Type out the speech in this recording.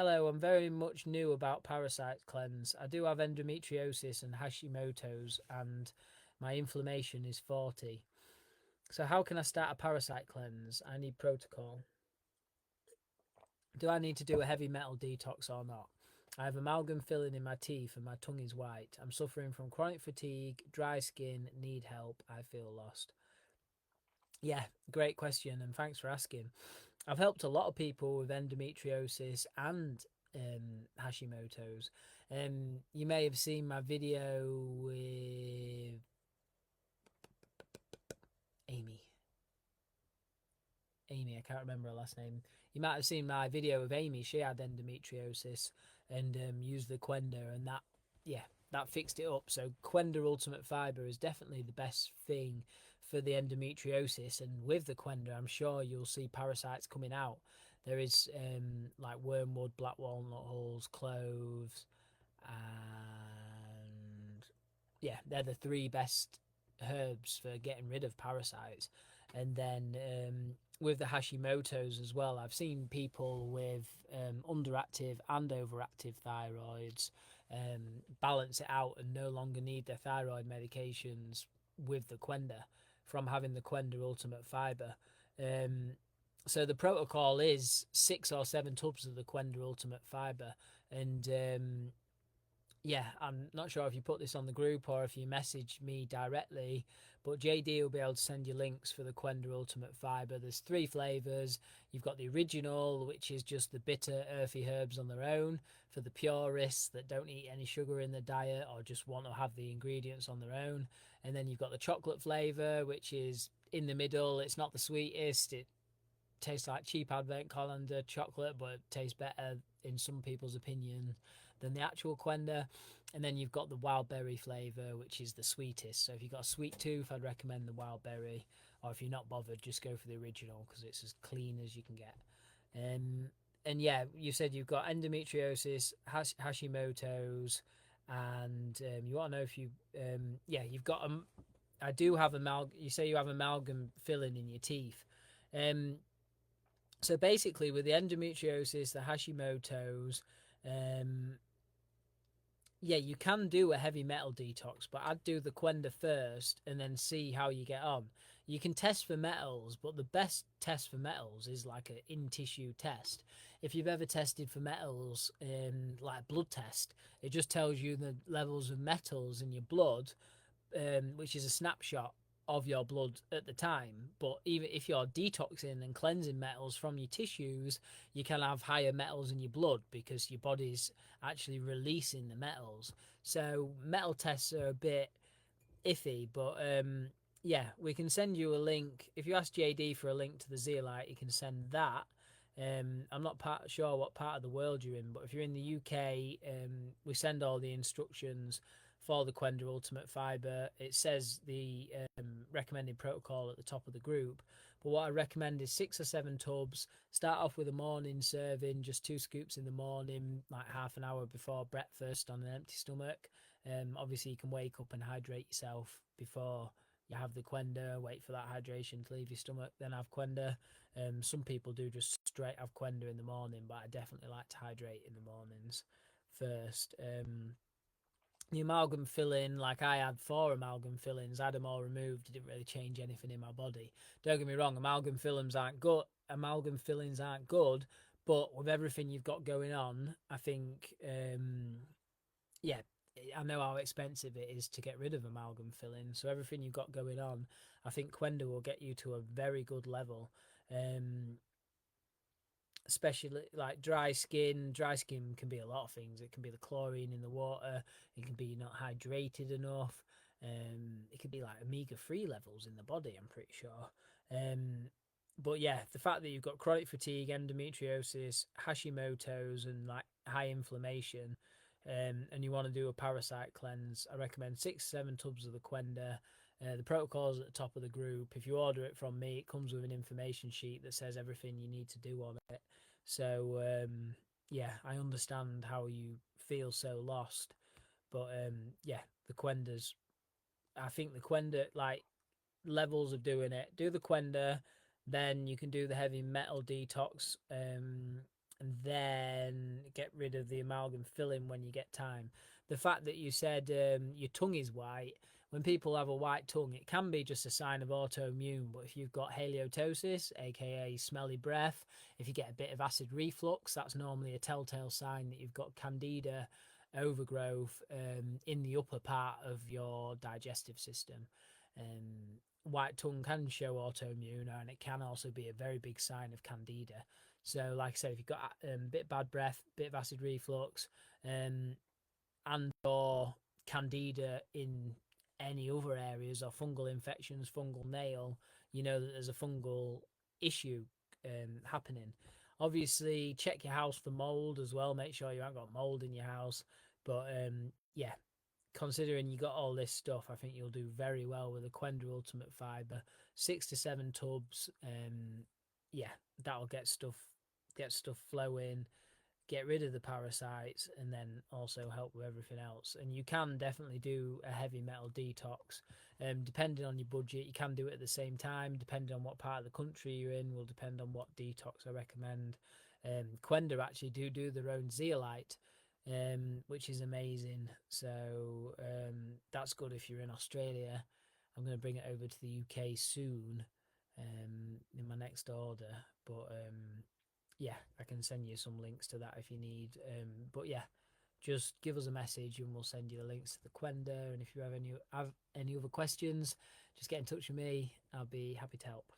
Hello, I'm very much new about parasite cleanse. I do have endometriosis and Hashimoto's, and my inflammation is 40. So, how can I start a parasite cleanse? I need protocol. Do I need to do a heavy metal detox or not? I have amalgam filling in my teeth and my tongue is white. I'm suffering from chronic fatigue, dry skin, need help. I feel lost. Yeah, great question, and thanks for asking. I've helped a lot of people with endometriosis and Hashimoto's. You may have seen my video with Amy. I can't remember her last name. You might have seen my video of Amy. She had endometriosis and used the Qenda, and yeah, that fixed it up. So Qenda Ultimate Fibre is definitely the best thing for the endometriosis. And with the Qenda, I'm sure you'll see parasites coming out. There is like wormwood, black walnut hulls, cloves, and yeah, they're the three best herbs for getting rid of parasites. And then with the Hashimoto's as well, I've seen people with underactive and overactive thyroids balance it out and no longer need their thyroid medications with the Qenda from having the Qenda Ultimate Fibre. Um, so the protocol is 6 or 7 tubs of the Qenda Ultimate Fibre, and yeah, I'm not sure if you put this on the group or if you message me directly, but JD will be able to send you links for the Qenda Ultimate Fibre. There's 3 flavours. You've got the original, which is just the bitter, earthy herbs on their own for the purists that don't eat any sugar in their diet or just want to have the ingredients on their own. And then you've got the chocolate flavour, which is in the middle. It's not the sweetest. It tastes like cheap advent calendar chocolate, but it tastes better in some people's opinion than the actual Qenda. And then you've got the wild berry flavour, which is the sweetest. So if you've got a sweet tooth, I'd recommend the wild berry. Or if you're not bothered, just go for the original because it's as clean as you can get. And yeah, you said you've got endometriosis, Hashimoto's, and you want to know if yeah, you've got I do have amalgam. You say you have amalgam filling in your teeth. Um, so basically, with the endometriosis, the Hashimoto's, um, yeah, you can do a heavy metal detox, but I'd do the Qenda first and then see how you get on. You can test for metals, but the best test for metals is like an in tissue test. If you've ever tested for metals, like a blood test, it just tells you the levels of metals in your blood, which is a snapshot of your blood at the time. But even if you're detoxing and cleansing metals from your tissues, you can have higher metals in your blood because your body's actually releasing the metals. So metal tests are a bit iffy, but yeah, we can send you a link. If you ask JD for a link to the zeolite, you can send that. I'm not sure what part of the world you're in, but if you're in the UK, we send all the instructions for the Qenda Ultimate Fibre. It says the recommended protocol at the top of the group. But what I recommend is 6 or 7 tubs. Start off with a morning serving, just 2 scoops in the morning, like half an hour before breakfast on an empty stomach. Obviously, you can wake up and hydrate yourself before you have the Qenda, wait for that hydration to leave your stomach, then have Qenda. Some people do just straight have Qenda in the morning, but I definitely like to hydrate in the mornings first. The amalgam filling, like I had 4 amalgam fillings, I had them all removed. It didn't really change anything in my body. Don't get me wrong, amalgam fillings aren't good. But with everything you've got going on, I think, yeah, I know how expensive it is to get rid of amalgam filling. So everything you've got going on, I think Qenda will get you to a very good level. Um, Especially like dry skin. Dry skin can be a lot of things. It can be the chlorine in the water. It can be not hydrated enough. It could be like omega-3 levels in the body, I'm pretty sure. But yeah, the fact that you've got chronic fatigue, endometriosis, Hashimoto's, and like high inflammation, and you want to do a parasite cleanse, I recommend 6 or 7 tubs of the Qenda. The protocol's at the top of the group. If you order it from me, it comes with an information sheet that says everything you need to do on it. So yeah, I understand how you feel so lost, but yeah, the Qenda's. I think the Qenda, like, levels of doing it. Do the Qenda, then you can do the heavy metal detox, and then rid of the amalgam filling when you get time. The fact that you said your tongue is white, when people have a white tongue, it can be just a sign of autoimmune. But if you've got halitosis, aka smelly breath, if you get a bit of acid reflux, that's normally a telltale sign that you've got candida overgrowth in the upper part of your digestive system. White tongue can show autoimmune, and it can also be a very big sign of candida. So, like I said, if you've got a bit of bad breath, bit of acid reflux, and or candida in any other areas, or fungal infections, fungal nail, you know that there's a fungal issue happening. Obviously, check your house for mold as well. Make sure you haven't got mold in your house. But yeah, considering you got all this stuff, I think you'll do very well with the Qenda Ultimate Fibre. 6 to 7 tubs. Yeah, that'll get stuff flowing, get rid of the parasites, and then also help with everything else. And you can definitely do a heavy metal detox. Depending on your budget, you can do it at the same time. Depending on what part of the country you're in, will depend on what detox I recommend. Qenda actually do their own zeolite, which is amazing. So that's good if you're in Australia. I'm going to bring it over to the UK soon, in my next order. But yeah, I can send you some links to that if you need. But yeah, just give us a message and we'll send you the links to the Qenda. And if you have any other questions, just get in touch with me. I'll be happy to help.